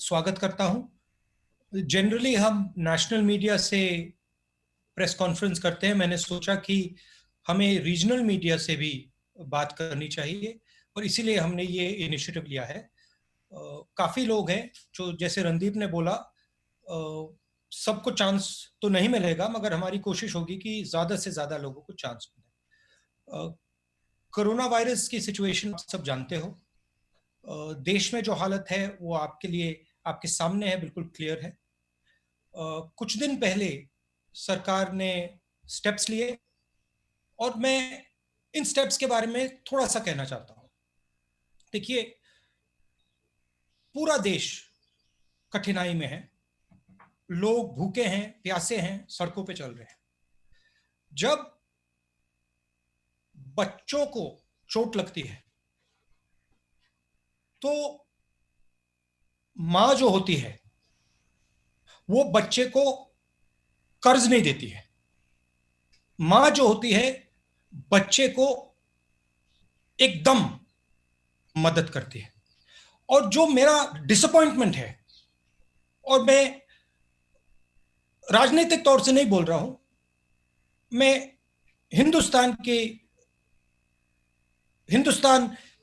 स्वागत करता हूं। जनरली हम नेशनल मीडिया से प्रेस कॉन्फ्रेंस करते हैं। मैंने सोचा कि हमें रीजनल मीडिया से भी बात करनी चाहिए और इसीलिए हमने ये इनिशिएटिव लिया है। काफ़ी लोग हैं जो, जैसे रणदीप ने बोला, सबको चांस तो नहीं मिलेगा, मगर हमारी कोशिश होगी कि ज़्यादा से ज़्यादा लोगों को चांस मिले। कोरोना वायरस की सिचुएशन आप सब जानते हो। देश में जो हालत है वो आपके लिए, आपके सामने है, बिल्कुल क्लियर है। कुछ दिन पहले सरकार ने स्टेप्स लिए और मैं इन स्टेप्स के बारे में थोड़ा सा कहना चाहता हूं। देखिए, पूरा देश कठिनाई में है, लोग भूखे हैं, प्यासे हैं, सड़कों पे चल रहे हैं। जब बच्चों को चोट लगती है तो मां जो होती है वो बच्चे को कर्ज नहीं देती है। मां जो होती है बच्चे को एकदम मदद करती है। और जो मेरा डिसअपॉइंटमेंट है, और मैं राजनीतिक तौर से नहीं बोल रहा हूं, मैं हिंदुस्तान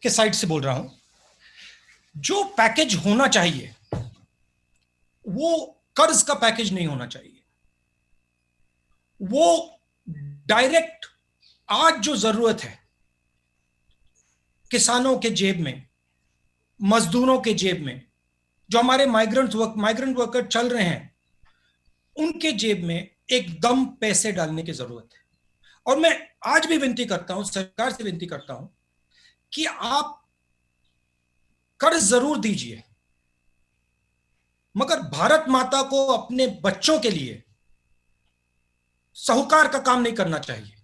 के साइड से बोल रहा हूं, जो पैकेज होना चाहिए वो कर्ज का पैकेज नहीं होना चाहिए। वो डायरेक्ट आज जो जरूरत है किसानों के जेब में, मजदूरों के जेब में, जो हमारे माइग्रेंट वर्कर चल रहे हैं उनके जेब में एकदम पैसे डालने की जरूरत है। और मैं आज भी विनती करता हूं, सरकार से विनती करता हूं कि आप कर्ज जरूर दीजिए, मगर भारत माता को अपने बच्चों के लिए साहूकार का काम नहीं करना चाहिए।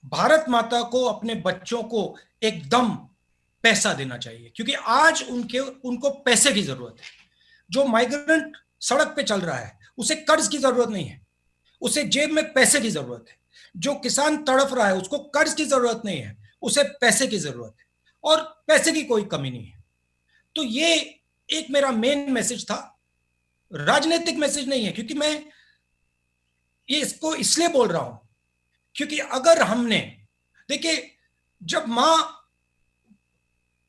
भारत माता को अपने बच्चों को एकदम पैसा देना चाहिए, क्योंकि आज उनको पैसे की जरूरत है। जो माइग्रेंट सड़क पे चल रहा है उसे कर्ज की जरूरत नहीं है, उसे जेब में पैसे की जरूरत है। जो किसान तड़प रहा है उसको कर्ज की जरूरत नहीं है, उसे पैसे की जरूरत है, और पैसे की कोई कमी नहीं है। तो ये एक मेरा मेन मैसेज था, राजनीतिक मैसेज नहीं है। क्योंकि मैं ये इसको इसलिए बोल रहा हूं क्योंकि अगर हमने, देखिए, जब मां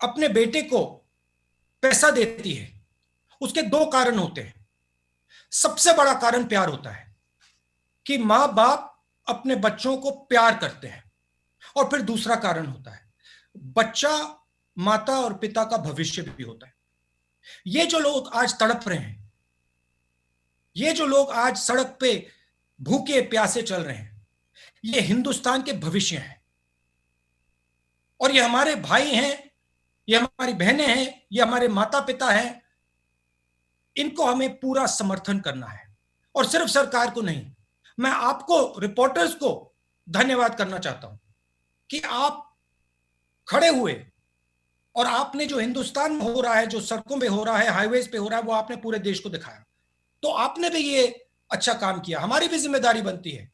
अपने बेटे को पैसा देती है उसके दो कारण होते हैं। सबसे बड़ा कारण प्यार होता है कि मां बाप अपने बच्चों को प्यार करते हैं, और फिर दूसरा कारण होता है बच्चा माता और पिता का भविष्य भी होता है। ये जो लोग आज तड़प रहे हैं, ये जो लोग आज सड़क पे भूखे प्यासे चल रहे हैं, ये हिंदुस्तान के भविष्य हैं। और ये हमारे भाई हैं, ये हमारी बहनें हैं, ये हमारे माता पिता हैं। इनको हमें पूरा समर्थन करना है, और सिर्फ सरकार को नहीं। मैं आपको, रिपोर्टर्स को धन्यवाद करना चाहता हूं कि आप खड़े हुए, और आपने जो हिंदुस्तान में हो रहा है, जो सड़कों पे हो रहा है, हाईवेज पे हो रहा है, वो आपने पूरे देश को दिखाया। तो आपने भी ये अच्छा काम किया। हमारी भी जिम्मेदारी बनती है,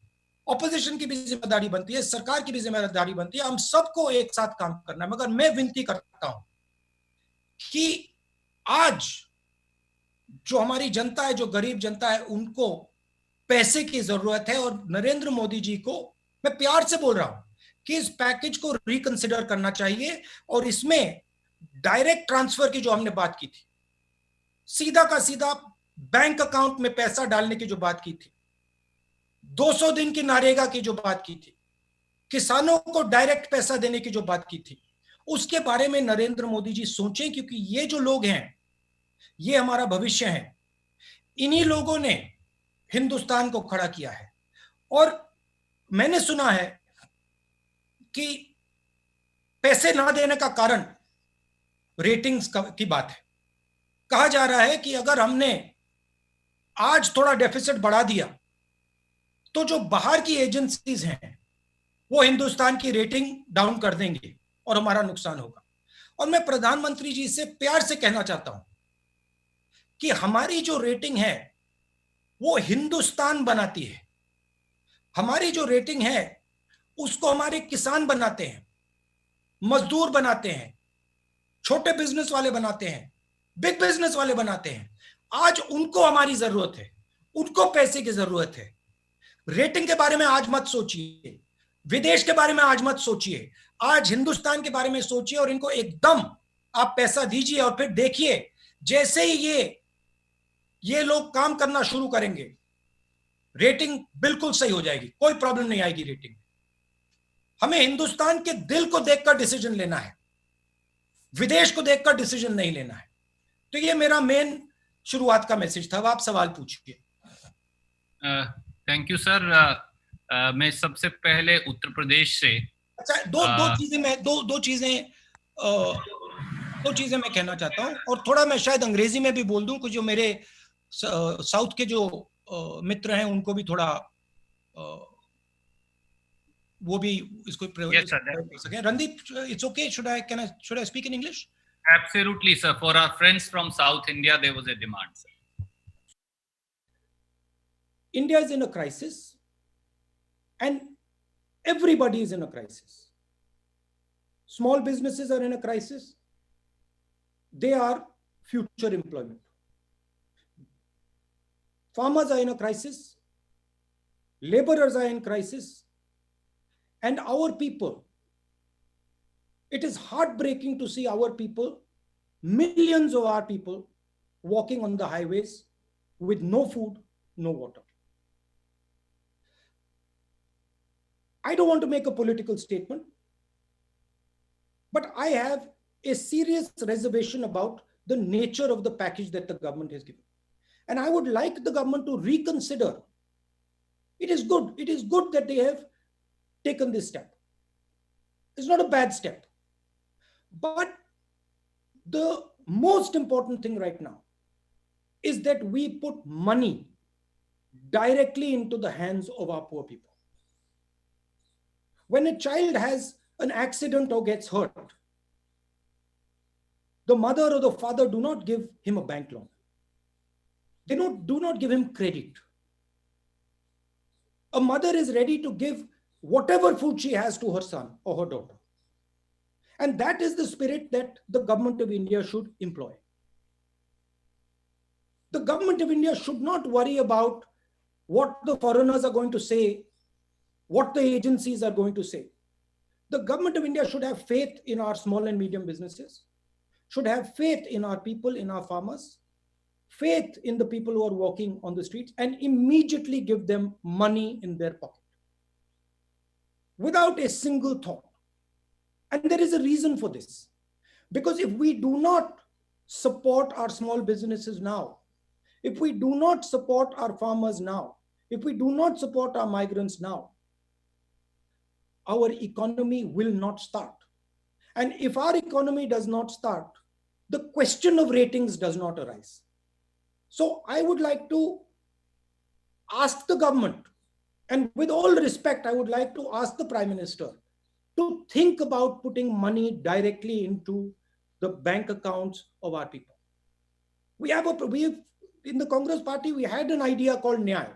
ऑपोजिशन की भी जिम्मेदारी बनती है, सरकार की भी जिम्मेदारी बनती है, हम सबको एक साथ काम करना है। मगर मैं विनती करता हूं कि आज जो हमारी जनता है, जो गरीब जनता है, उनको पैसे की जरूरत है। और नरेंद्र मोदी जी को मैं प्यार से बोल रहा हूं कि इस पैकेज को रिकंसिडर करना चाहिए, और इसमें डायरेक्ट ट्रांसफर की जो हमने बात की थी, सीधा का सीधा बैंक अकाउंट में पैसा डालने की जो बात की थी, 200 दिन की नरेगा की जो बात की थी, किसानों को डायरेक्ट पैसा देने की जो बात की थी, उसके बारे में नरेंद्र मोदी जी सोचें। क्योंकि ये जो लोग हैं, ये हमारा भविष्य है। इन्हीं लोगों ने हिंदुस्तान को खड़ा किया है। और मैंने सुना है कि पैसे ना देने का कारण रेटिंग्स की बात है। कहा जा रहा है कि अगर हमने आज थोड़ा डेफिसिट बढ़ा दिया तो जो बाहर की एजेंसीज हैं वो हिंदुस्तान की रेटिंग डाउन कर देंगे और हमारा नुकसान होगा। और मैं प्रधानमंत्री जी से प्यार से कहना चाहता हूं कि हमारी जो रेटिंग है वो हिंदुस्तान बनाती है। हमारी जो रेटिंग है उसको हमारे किसान बनाते हैं, मजदूर बनाते हैं, छोटे बिजनेस वाले बनाते हैं, बिग बिजनेस वाले बनाते हैं। आज उनको हमारी जरूरत है, उनको पैसे की जरूरत है। रेटिंग के बारे में आज मत सोचिए, विदेश के बारे में आज मत सोचिए, आज हिंदुस्तान के बारे में सोचिए और इनको एकदम आप पैसा दीजिए और फिर देखिए जैसे ही ये लोग काम करना शुरू करेंगे रेटिंग बिल्कुल सही हो जाएगी, कोई प्रॉब्लम नहीं आएगी रेटिंग। हमें हिंदुस्तान के दिल को देखकर डिसीजन लेना है, विदेश को देखकर डिसीजन नहीं लेना है। तो ये मेरा मेन शुरुआत का मैसेज था। अब आप सवाल पूछिए। Thank you sir. मैं सबसे पहले उत्तर प्रदेश से अच्छा, दो चीजें मैं कहना चाहता हूँ और थोड़ा मैं शायद अंग्रेजी में भी बोल दूं कुछ, जो मेरे साउथ के जो मित्र हैं उनको भी थोड़ा वो भी इसको प्रयोग कर सकें। Randeep, it's okay, should I speak in English? Absolutely, sir. For our friends from South India, there was a demand, sir. India is in a crisis, and everybody is in a crisis. Small businesses are in a crisis. They are future employment. Farmers are in a crisis. Laborers are in crisis. And our people, it is heartbreaking to see our people, millions of our people, walking on the highways with no food, no water. I don't want to make a political statement, but I have a serious reservation about the nature of the package that the government has given. And I would like the government to reconsider. It is good that they have taken this step. It's not a bad step. But the most important thing right now is that we put money directly into the hands of our poor people. When a child has an accident or gets hurt, the mother or the father do not give him a bank loan. They do not give him credit. A mother is ready to give whatever food she has to her son or her daughter. And that is the spirit that the government of India should employ. The government of India should not worry about what the foreigners are going to say, what the agencies are going to say. The government of India should have faith in our small and medium businesses, should have faith in our people, in our farmers, faith in the people who are walking on the streets, and immediately give them money in their pocket without a single thought. And there is a reason for this. Because if we do not support our small businesses now, if we do not support our farmers now, if we do not support our migrants now, our economy will not start. And if our economy does not start, the question of ratings does not arise. So I would like to ask the government, and with all respect, I would like to ask the Prime Minister to think about putting money directly into the bank accounts of our people. In the Congress party, we had an idea called Nyay.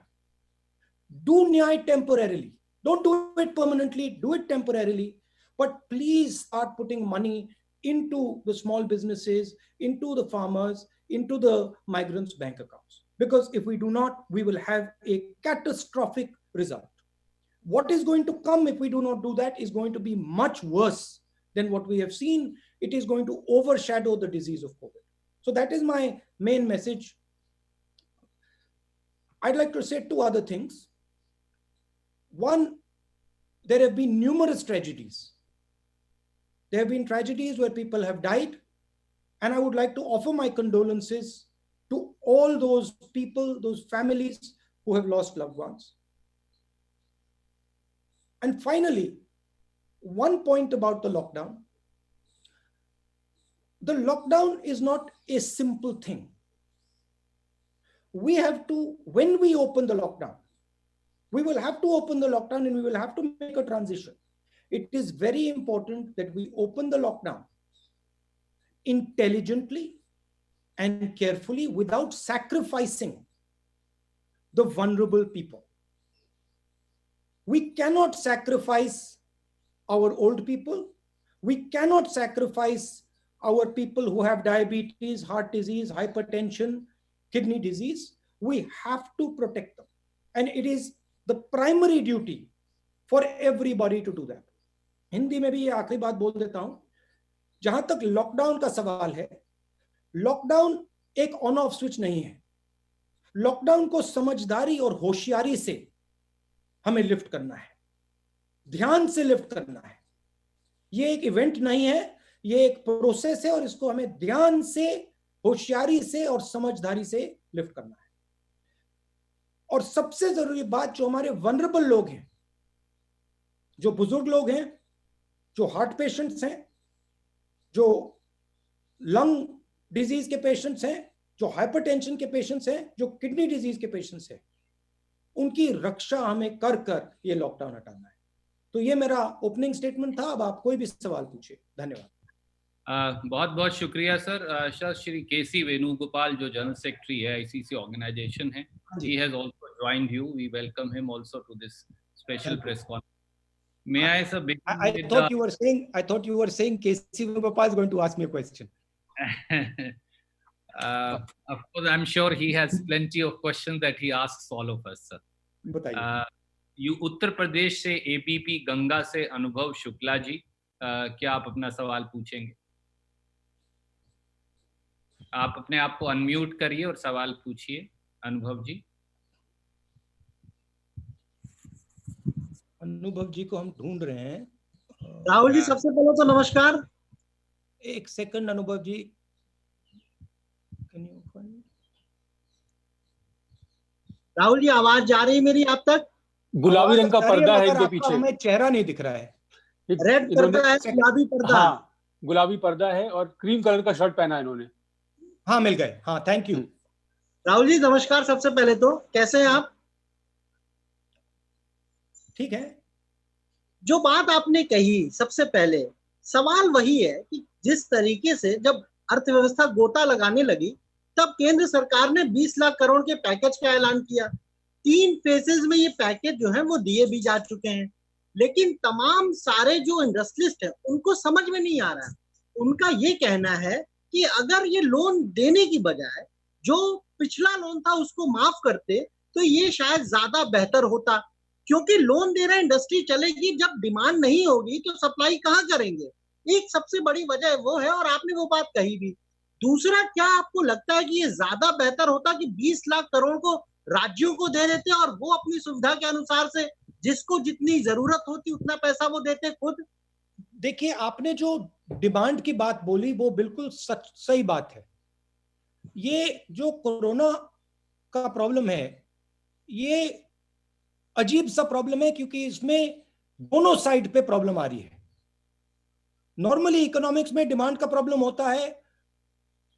Do Nyay temporarily. Don't do it permanently, do it temporarily, but please start putting money into the small businesses, into the farmers, into the migrants' bank accounts. Because if we do not, we will have a catastrophic result. What is going to come if we do not do that is going to be much worse than what we have seen. It is going to overshadow the disease of COVID. So that is my main message. I'd like to say two other things. One, there have been numerous tragedies. There have been tragedies where people have died, and I would like to offer my condolences to all those people, those families who have lost loved ones. And finally, one point about the lockdown. The lockdown is not a simple thing. We have to, when we open the lockdown, we will have to open the lockdown and we will have to make a transition. It is very important that we open the lockdown intelligently and carefully without sacrificing the vulnerable people. We cannot sacrifice our old people. We cannot sacrifice our people who have diabetes, heart disease, hypertension, kidney disease. We have to protect them, and it is the primary duty for everybody to do that. Hindi में भी ये आखिरी बात बोल देता हूं, जहां तक लॉकडाउन का सवाल है, लॉकडाउन एक ऑन ऑफ स्विच नहीं है। लॉकडाउन को समझदारी और होशियारी से हमें लिफ्ट करना है, ध्यान से लिफ्ट करना है। ये एक इवेंट नहीं है, ये एक प्रोसेस है, और इसको हमें ध्यान से, होशियारी से और समझदारी से लिफ्ट करना है। और सबसे जरूरी बात, जो हमारे वनरेबल लोग हैं, जो बुजुर्ग लोग हैं, जो हार्ट पेशेंट्स हैं, जो लंग डिजीज के पेशेंट्स हैं, जो हाइपरटेंशन के पेशेंट्स हैं, जो किडनी डिजीज के पेशेंट्स हैं, उनकी रक्षा हमें कर कर ये लॉकडाउन हटाना है। तो ये मेरा ओपनिंग स्टेटमेंट था। अब आप कोई भी सवाल पूछिए। धन्यवाद। बहुत बहुत शुक्रिया सर। सर, श्री केसी वेणुगोपाल जो जनरल सेक्रेटरी है आईसीसी ऑर्गेनाइजेशन है, he has also joined you. We welcome him also to this special press conference. May I, sir, begin I with thought you were saying KC Venugopal is going to ask me a question. Of course, I'm sure he has plenty of questions that he asks all of us, sir. बताइए। You Uttar Pradesh से ABP Ganga से अनुभव शुक्ला जी, क्या आप अपना सवाल पूछेंगे? आप अपने आप को अनम्यूट करिए और सवाल पूछिए, अनुभव जी। अनुभव जी को हम ढूंढ रहे हैं। राहुल जी, सबसे पहले तो नमस्कार। एक सेकंड अनुभव जी, राहुल जी, आवाज जा रही है मेरी आप तक? गुलाबी रंग का पर्दा है इनके पीछे, हमें चेहरा नहीं दिख रहा है। रेड पर्दा है, गुलाबी पर्दा। हाँ, गुलाबी पर्दा है और क्रीम कलर का शर्ट पहना है इन्होंने। हाँ, मिल गए। हाँ, थैंक यू। राहुल जी नमस्कार। सबसे पहले तो कैसे हैं आप? ठीक है। जो बात आपने कही, सबसे पहले सवाल वही है कि जिस तरीके से जब अर्थव्यवस्था गोता लगाने लगी, तब केंद्र सरकार ने 20 लाख करोड़ के पैकेज का ऐलान किया। 3 फेजेस में ये पैकेज जो है वो दिए भी जा चुके हैं, लेकिन तमाम सारे जो इंडस्ट्रियलिस्ट हैं उनको समझ में नहीं आ रहा है। उनका ये कहना है कि अगर ये लोन देने की बजाय जो पिछला लोन था उसको माफ करते तो ये शायद ज्यादा बेहतर होता, क्योंकि लोन दे रहे इंडस्ट्री चलेगी, जब डिमांड नहीं होगी तो सप्लाई कहाँ करेंगे। एक सबसे बड़ी वजह वो है, और आपने वो बात कही भी। दूसरा, क्या आपको लगता है कि ये ज्यादा बेहतर होता कि 20 लाख करोड़ को राज्यों को दे देते और वो अपनी सुविधा के अनुसार से जिसको जितनी जरूरत होती उतना पैसा वो देते खुद? देखिए, आपने जो डिमांड की बात बोली वो बिल्कुल सही बात है। ये जो कोरोना का प्रॉब्लम है, ये अजीब सा प्रॉब्लम है, क्योंकि इसमें दोनों साइड पे प्रॉब्लम आ रही है। नॉर्मली इकोनॉमिक्स में डिमांड का प्रॉब्लम होता है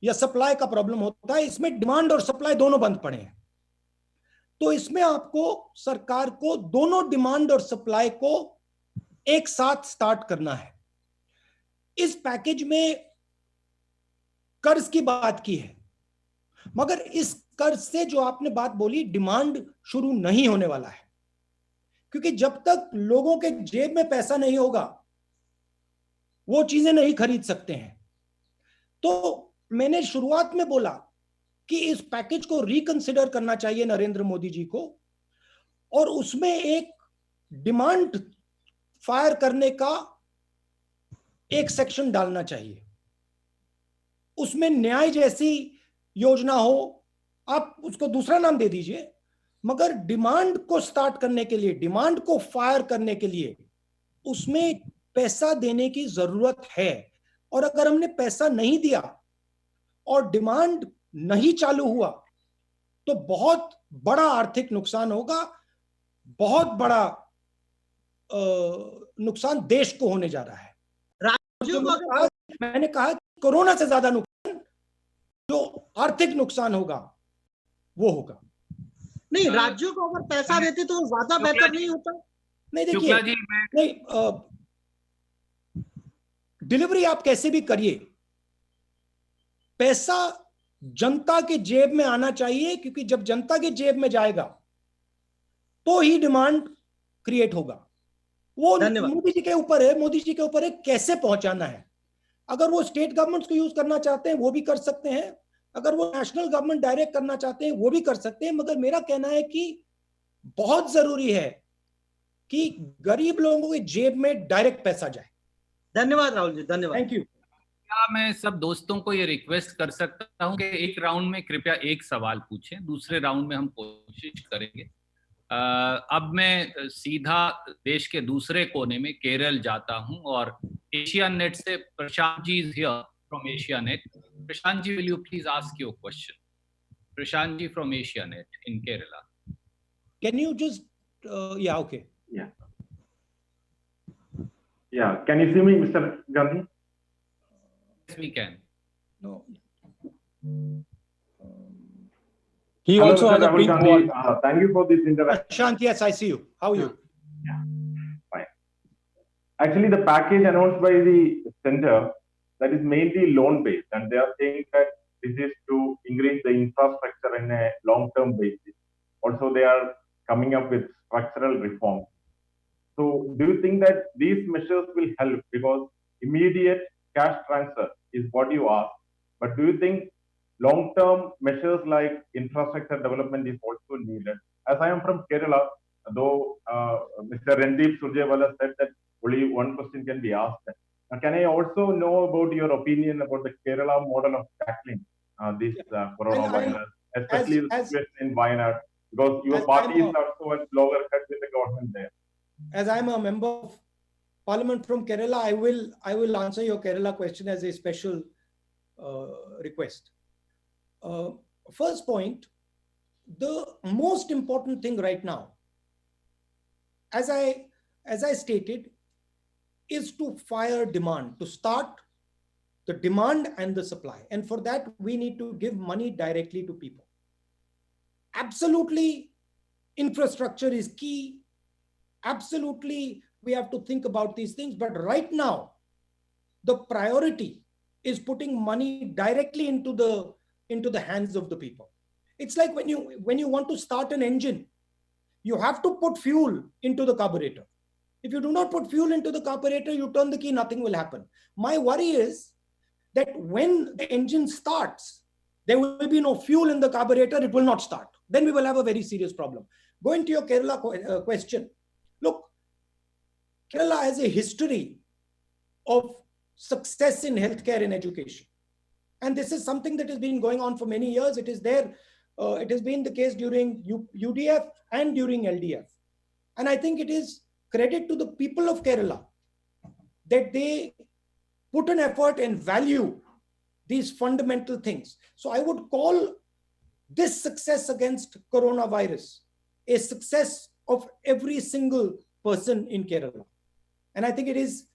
या सप्लाई का प्रॉब्लम होता है, इसमें डिमांड और सप्लाई दोनों बंद पड़े हैं। तो इसमें आपको, सरकार को, दोनों डिमांड और सप्लाई को एक साथ स्टार्ट करना है। इस पैकेज में कर्ज की बात की है, मगर इस कर्ज से जो आपने बात बोली, डिमांड शुरू नहीं होने वाला है, क्योंकि जब तक लोगों के जेब में पैसा नहीं होगा वो चीजें नहीं खरीद सकते हैं। तो मैंने शुरुआत में बोला कि इस पैकेज को रिकंसिडर करना चाहिए नरेंद्र मोदी जी को, और उसमें एक डिमांड फायर करने का एक सेक्शन डालना चाहिए। उसमें न्याय जैसी योजना हो, आप उसको दूसरा नाम दे दीजिए, मगर डिमांड को स्टार्ट करने के लिए, डिमांड को फायर करने के लिए उसमें पैसा देने की जरूरत है। और अगर हमने पैसा नहीं दिया और डिमांड नहीं चालू हुआ तो बहुत बड़ा आर्थिक नुकसान होगा, बहुत बड़ा नुकसान देश को होने जा रहा है। मैंने कहा कोरोना से ज्यादा नुकसान जो आर्थिक नुकसान होगा वो होगा। नहीं, राज्यों को अगर पैसा देते तो ज्यादा बेहतर नहीं होता? नहीं, देखिए, नहीं, डिलीवरी आप कैसे भी करिए, पैसा जनता के जेब में आना चाहिए, क्योंकि जब जनता के जेब में जाएगा तो ही डिमांड क्रिएट होगा। वो मोदी जी के ऊपर है, मोदी जी के ऊपर है कैसे पहुंचाना है। अगर वो स्टेट गवर्नमेंट्स को यूज करना चाहते हैं वो भी कर सकते हैं, अगर वो नेशनल गवर्नमेंट डायरेक्ट करना चाहते हैं वो भी कर सकते हैं, मगर मेरा कहना है कि बहुत जरूरी है कि गरीब लोगों की जेब में डायरेक्ट पैसा जाए। धन्यवाद राहुल जी, धन्यवाद। Thank you. क्या मैं सब दोस्तों को ये रिक्वेस्ट कर सकता हूं कि एक राउंड में कृपया एक सवाल पूछें, दूसरे राउंड में हम कोशिश करेंगे। अब मैं सीधा देश के दूसरे कोने में केरल जाता हूं और एशिया नेट से Prashant ji is here from Asianet. Prashant ji, will you please ask your question? Prashant ji from Asianet in Kerala. Can you just yeah, okay. Yeah, can you see me, Mr. Gandhi? Yes, we can. No. He Hello, also Mr. has a Rahul big Gandhi. wall. Thank you for this interaction. Prashant, yes, I see you. How are you? Yeah, fine. Actually, the package announced by the center, that is mainly loan-based, and they are saying that this is to increase the infrastructure in a long-term basis. Also, they are coming up with structural reforms. So, do you think that these measures will help? Because immediate cash transfer is what you ask, but do you think long-term measures like infrastructure development is also needed? As I am from Kerala, though Mr. Randeep Surjewala said that only one question can be asked. Can I also know about your opinion about the Kerala model of tackling this coronavirus, especially the situation in Wayanad? Because your party is also at lower cut with the government there. As I'm a member of Parliament from Kerala, I will answer your Kerala question as a special request. First point, the most important thing right now, as I stated, is to fire demand, to start the demand and the supply. And for that, we need to give money directly to people. Absolutely, infrastructure is key. Absolutely, we have to think about these things. But right now, the priority is putting money directly into the hands of the people. It's like when you want to start an engine, you have to put fuel into the carburetor. If you do not put fuel into the carburetor, you turn the key, nothing will happen. My worry is that when the engine starts, there will be no fuel in the carburetor, it will not start. Then we will have a very serious problem. Going to your Kerala question, look, Kerala has a history of success in healthcare and education. And this is something that has been going on for many years. It is there. It has been the case during UDF and during LDF. And I think it is credit to the people of Kerala that they put an effort and value these fundamental things. So I would call this success against coronavirus a success of every single person in Kerala. And I think it is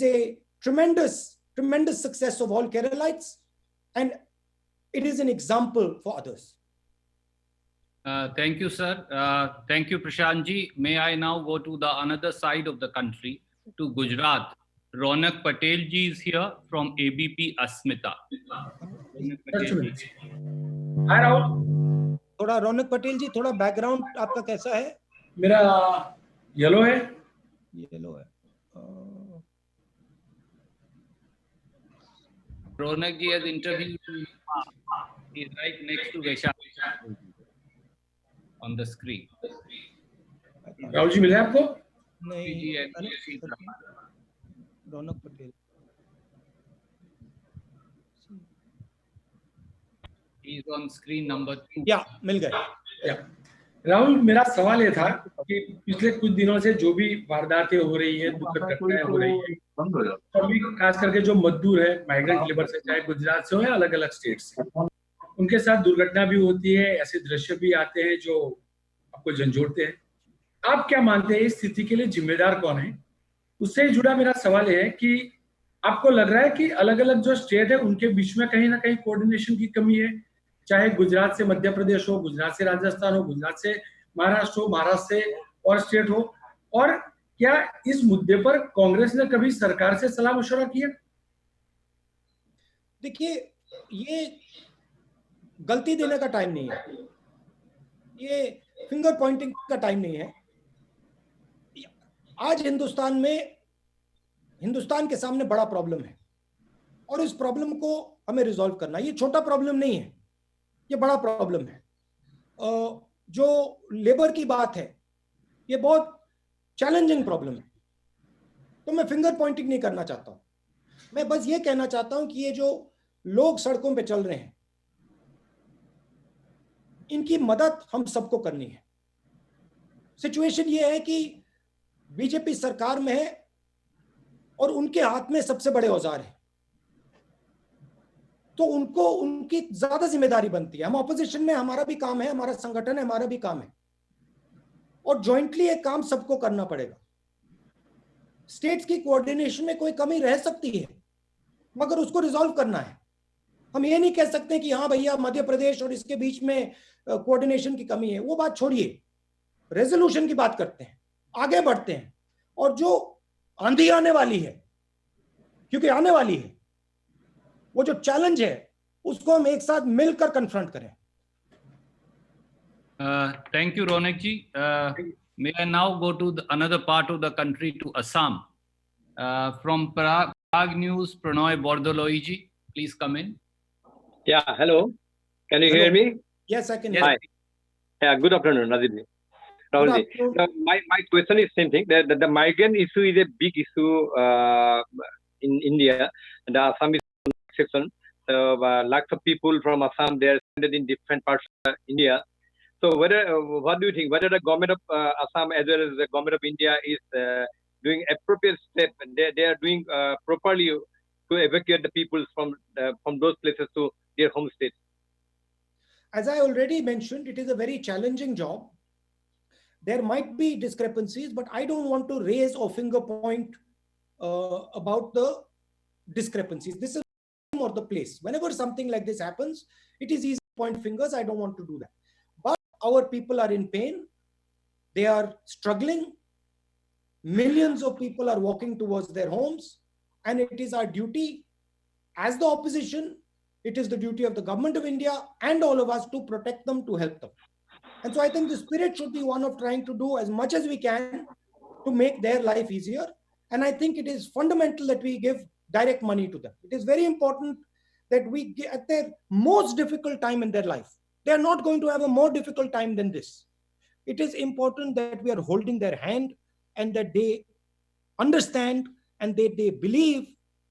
a tremendous success of all Keralites, and it is an example for others. Thank you, sir. Thank you, Prashant ji. May I now go to the another side of the country, to Gujarat. Ronak Patel ji is here from ABP Asmita. Hi Rahul. थोड़ा रौनक पटेल जी, थोड़ा background आपका कैसा है? मेरा yellow है। Yellow है। Ronak ji has interviewed. He is right next to Vaishali on the screen. Rahul ji मिले आपको? नहीं, रौनक Patel. He is on screen number 2. या मिल गए। राहुल, मेरा सवाल ये था कि पिछले कुछ दिनों से जो भी वारदातें हो रही है, दुखद घटनाएं हो रही है, सभी खास करके जो मजदूर है, माइग्रेंट लेबर से, चाहे गुजरात से हो या अलग अलग स्टेट से, उनके साथ दुर्घटना भी होती है, ऐसे दृश्य भी आते हैं जो आपको झंझोड़ते हैं। आप क्या मानते हैं इस स्थिति के लिए जिम्मेदार कौन है? उससे जुड़ा मेरा सवाल है कि आपको लग रहा है कि अलग अलग जो स्टेट है उनके बीच में कहीं ना कहीं कोऑर्डिनेशन की कमी है, चाहे गुजरात से मध्य प्रदेश हो, गुजरात से राजस्थान हो, गुजरात से महाराष्ट्र हो, महाराष्ट्र से और स्टेट हो, और क्या इस मुद्दे पर कांग्रेस ने कभी सरकार से सलाह मशवरा किया? देखिए, ये गलती देने का टाइम नहीं है, ये फिंगर पॉइंटिंग का टाइम नहीं है। आज हिंदुस्तान के सामने बड़ा प्रॉब्लम है। और इस प्रॉब्लम को हमें रिजॉल्व करना है। ये छोटा प्रॉब्लम नहीं है, ये बड़ा प्रॉब्लम है। जो लेबर की बात है, ये बहुत चैलेंजिंग प्रॉब्लम है। तो मैं फिंगर पॉइंटिंग नहीं करना चाहता हूं, मैं बस ये कहना चाहता हूं कि ये जो लोग सड़कों पे चल रहे हैं, इनकी मदद हम सबको करनी है। सिचुएशन ये है कि बीजेपी सरकार में है और उनके हाथ में सबसे बड़े औजार है, तो उनको उनकी ज्यादा जिम्मेदारी बनती है। हम ऑपोजिशन में, हमारा भी काम है, हमारा संगठन है, हमारा भी काम है, और जॉइंटली एक काम सबको करना पड़ेगा। स्टेट्स की कोऑर्डिनेशन में कोई कमी रह सकती है, मगर उसको रिजॉल्व करना है। हम ये नहीं कह सकते कि हाँ भैया मध्य प्रदेश और इसके बीच में कोऑर्डिनेशन की कमी है, वो बात छोड़िए, रेजोल्यूशन की बात करते हैं, आगे बढ़ते हैं। और जो आंधी आने वाली है, क्योंकि आने वाली है, वो जो चैलेंज है उसको हम एक साथ मिलकर कन्फ्रंट करें। Thank you, Ronak ji. May I now go to another part of the country, to Assam. From Prague News, Pranoy Bordoloi ji, please come in. Yeah, hello. Can you hear me? Yes, I can hear. Hi. Yeah, good afternoon, Rajiv ji. Rahul ji. My question is same thing. The migrant issue is a big issue in India, and Assam is an exception. So lakhs of people from Assam, they are stranded in different parts of India. So what do you think? Whether the government of Assam as well as the government of India is doing appropriate steps, and they are doing properly to evacuate the people from those places to their home states? As I already mentioned, it is a very challenging job. There might be discrepancies, but I don't want to raise or finger point about the discrepancies. This is or the place. Whenever something like this happens, it is easy to point fingers. I don't want to do that. But our people are in pain. They are struggling. Millions of people are walking towards their homes. And it is our duty as the opposition, it is the duty of the government of India and all of us to protect them, to help them. And so I think the spirit should be one of trying to do as much as we can to make their life easier. And I think it is fundamental that we give direct money to them. It is very important that we get at their most difficult time in their life. They are not going to have a more difficult time than this. It is important that we are holding their hand and that they understand and that they believe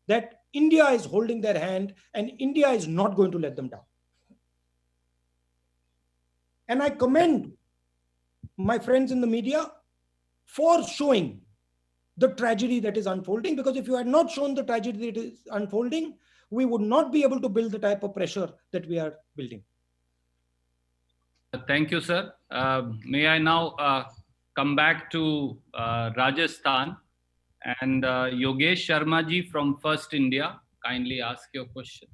that India is holding their hand and India is not going to let them down. And I commend my friends in the media for showing the tragedy that is unfolding, because if you had not shown the tragedy that is unfolding, we would not be able to build the type of pressure that we are building. Thank you, sir. May I now come back to Rajasthan, and Yogesh Sharma ji from First India, kindly ask your question.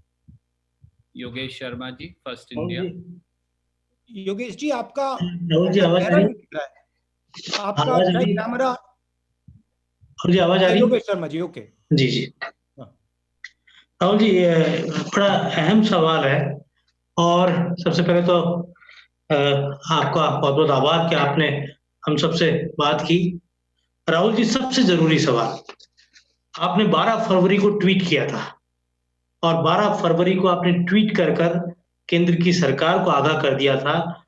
Yogesh Sharma ji, First India. Yogesh ji, आपका राहुल जी आवाज आ रही है? आपका camera. Rahul ji आवाज आ रही है? Yogesh Sharma ji, okay जी जी। राहुल जी, बड़ा अहम सवाल है, और सबसे पहले तो आपका बहुत बहुत आभार कि आपने हम सबसे बात की। राहुल जी, सबसे जरूरी सवाल, आपने 12 फरवरी को ट्वीट किया था, और 12 फरवरी को आपने ट्वीट कर केंद्र की सरकार को आगाह कर दिया था,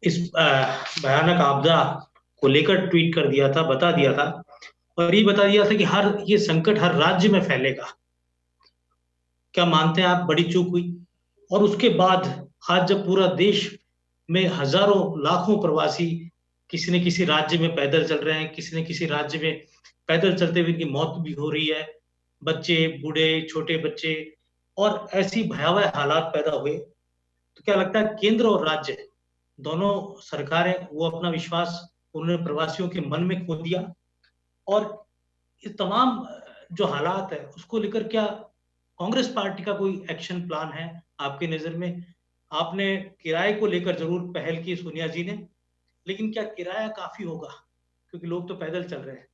इस भयानक आपदा को लेकर ट्वीट कर दिया था, बता दिया था, और ये बता दिया था कि ये संकट हर राज्य में फैलेगा। क्या मानते हैं आप बड़ी चूक हुई? और उसके बाद आज जब पूरा देश में हजारों लाखों प्रवासी किसी न किसी राज्य में पैदल चल रहे हैं, किसी न किसी राज्य में पैदल चलते हुए इनकी मौत भी हो रही है, बच्चे, बूढ़े, छोटे बच्चे, और ऐसी भयावह हालात पैदा हुए, तो क्या लगता है केंद्र और राज्य दोनों सरकारें वो अपना विश्वास उन्होंने प्रवासियों के मन में खो दिया? और ये तमाम जो हालात है उसको लेकर क्या कांग्रेस पार्टी का कोई एक्शन प्लान है आपकी नजर में? आपने किराए को लेकर जरूर पहल की सोनिया जी ने, लेकिन क्या किराया काफी होगा, क्योंकि लोग तो पैदल चल रहे हैं?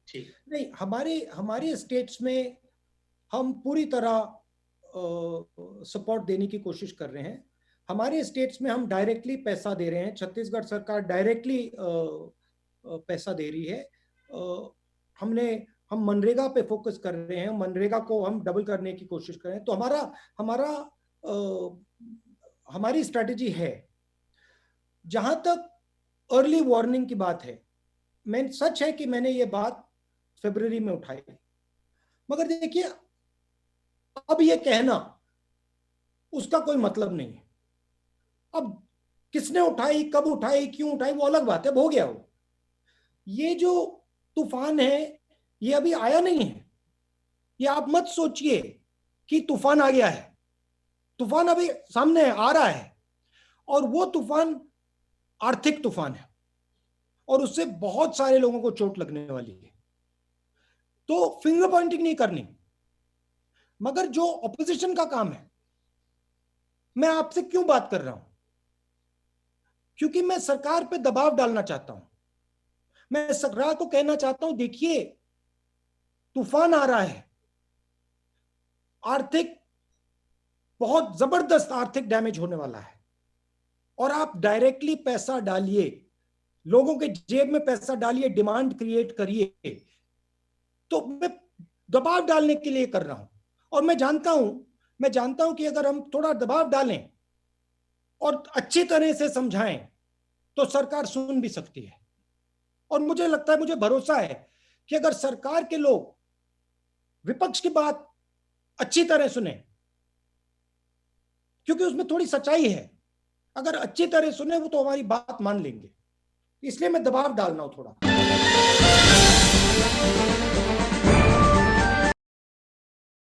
ठीक नहीं, हमारे स्टेट्स में हम पूरी तरह सपोर्ट देने की कोशिश कर रहे हैं। हमारे स्टेट्स में हम डायरेक्टली पैसा दे रहे हैं, छत्तीसगढ़ सरकार डायरेक्टली पैसा दे रही है। हम मनरेगा पे फोकस कर रहे हैं, मनरेगा को हम डबल करने की कोशिश कर रहे हैं। तो हमारी स्ट्रैटेजी है। जहां तक अर्ली वार्निंग की बात है, सच है कि मैंने ये बात फरवरी में उठाई, मगर देखिए अब ये कहना उसका कोई मतलब नहीं है। अब किसने उठाई, कब उठाई, क्यों उठाई, वो अलग बात है, हो गया वो। ये जो तूफान है ये अभी आया नहीं है। ये आप मत सोचिए कि तूफान आ गया है, तूफान अभी सामने आ रहा है, और वो तूफान आर्थिक तूफान है और उससे बहुत सारे लोगों को चोट लगने वाली है। तो फिंगर पॉइंटिंग नहीं करनी, मगर जो ऑपोजिशन का काम है, मैं आपसे क्यों बात कर रहा हूं, क्योंकि मैं सरकार पे दबाव डालना चाहता हूं। मैं सरकार को कहना चाहता हूं, देखिए तूफान आ रहा है, आर्थिक बहुत जबरदस्त आर्थिक डैमेज होने वाला है, और आप डायरेक्टली पैसा डालिए, लोगों के जेब में पैसा डालिए, डिमांड क्रिएट करिए। तो मैं दबाव डालने के लिए कर रहा हूं, और मैं जानता हूं कि अगर हम थोड़ा दबाव डालें और अच्छी तरह से समझाएं तो सरकार सुन भी सकती है। और मुझे लगता है, मुझे भरोसा है कि अगर सरकार के लोग विपक्ष की बात अच्छी तरह सुने, क्योंकि उसमें थोड़ी सच्चाई है, अगर अच्छी तरह सुने वो तो हमारी बात मान लेंगे। इसलिए मैं दबाव डाल रहा हूं थोड़ा।